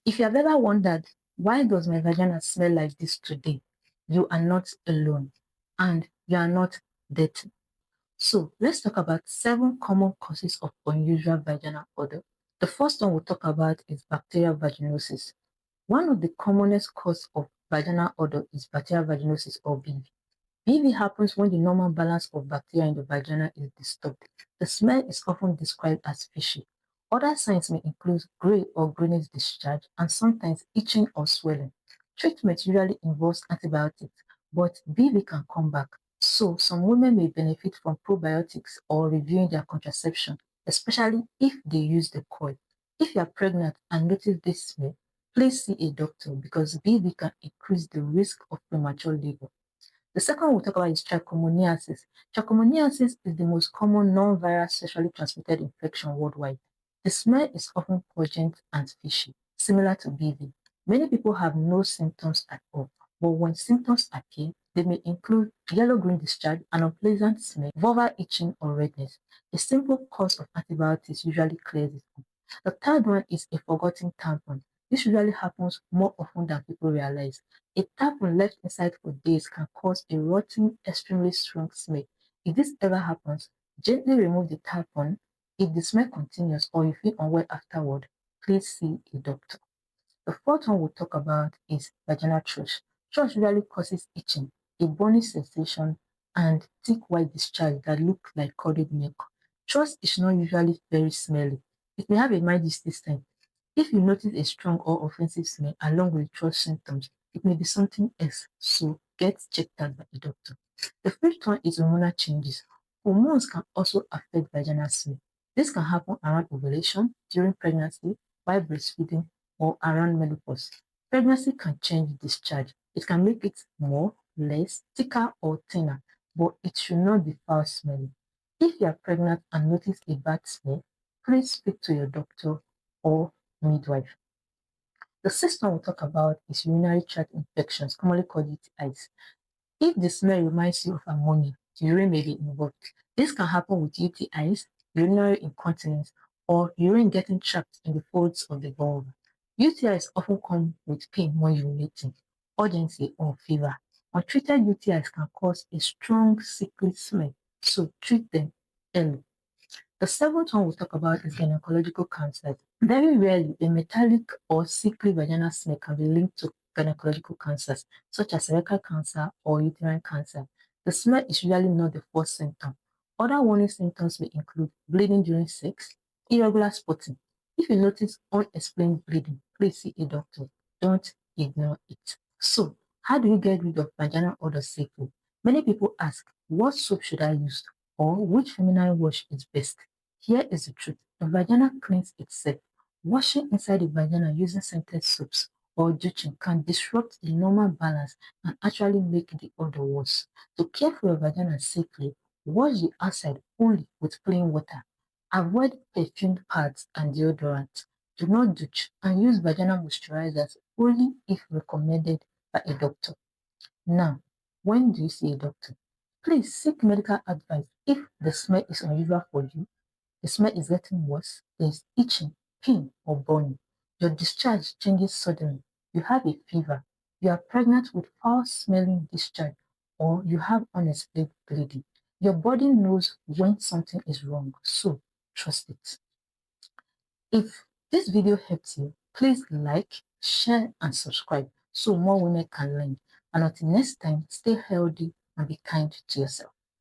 If you have ever wondered, why does my vagina smell like this today? You are not alone and you are not dirty. So let's talk about 7 common causes of unusual vaginal odor. The first one we'll talk about is bacterial vaginosis. One of the commonest causes of vaginal odor is bacterial vaginosis or BV. BV happens when the normal balance of bacteria in the vagina is disturbed. The smell is often described as fishy. Other signs may include gray or greenish discharge and sometimes itching or swelling. Treatment usually involves antibiotics, but BV can come back. So some women may benefit from probiotics or reviewing their contraception, especially if they use the coil. If you are pregnant and notice this smell, please see a doctor because BV can increase the risk of premature labor. The second we'll talk about is trichomoniasis. Trichomoniasis is the most common non-viral sexually transmitted infection worldwide. The smell is often pungent and fishy, similar to BV. Many people have no symptoms at all, but when symptoms appear, they may include yellow-green discharge, an unpleasant smell, vulvar itching, or redness. A simple course of antibiotics usually clears it up. The third one is a forgotten tampon. This usually happens more often than people realize. A tampon left inside for days can cause a rotting, extremely strong smell. If this ever happens, gently remove the tampon. If the smell continues or you feel unwell afterward, please see a doctor. The fourth one we'll talk about is vaginal thrush. Thrush usually causes itching, a burning sensation, and thick white discharge that look like curdled milk. Thrush is not usually very smelly. It may have a mild distinct. If you notice a strong or offensive smell along with thrush symptoms, it may be something else, so get checked out by a doctor. The fifth one is hormonal changes. Hormones can also affect vaginal smell. This can happen around ovulation, during pregnancy, while breastfeeding, or around menopause. Pregnancy can change discharge. It can make it more, less, thicker, or thinner, but it should not be foul smelling. If you are pregnant and notice a bad smell, please speak to your doctor or midwife. The sixth one we'll talk about is urinary tract infections, commonly called UTIs. If the smell reminds you of ammonia, urine may be involved. This can happen with UTIs, urinary incontinence, or urine getting trapped in the folds of the vulva. UTIs often come with pain when urinating, urgency, or fever. Untreated UTIs can cause a strong, sickly smell, so treat them early. The seventh one we'll talk about is gynecological cancers. Very rarely, a metallic or sickly vaginal smell can be linked to gynecological cancers, such as cervical cancer or uterine cancer. The smell is usually not the first symptom. Other warning symptoms may include bleeding during sex, irregular spotting. If you notice unexplained bleeding, please see a doctor. Don't ignore it. So, how do you get rid of vaginal odor safely? Many people ask, what soap should I use? Or which feminine wash is best? Here is the truth. The vagina cleans itself. Washing inside the vagina using scented soaps or douching can disrupt the normal balance and actually make the odor worse. To care for your vagina safely, wash the outside only with clean water. Avoid perfumed pads and deodorants. Do not douche and use vaginal moisturizers only if recommended by a doctor. Now, when do you see a doctor? Please seek medical advice if the smell is unusual for you, the smell is getting worse, there's itching, pain, or burning. Your discharge changes suddenly. You have a fever. You are pregnant with foul smelling discharge, or you have unexplained bleeding. Your body knows when something is wrong, so trust it. If this video helps you, please like, share, and subscribe so more women can learn. And until next time, stay healthy and be kind to yourself.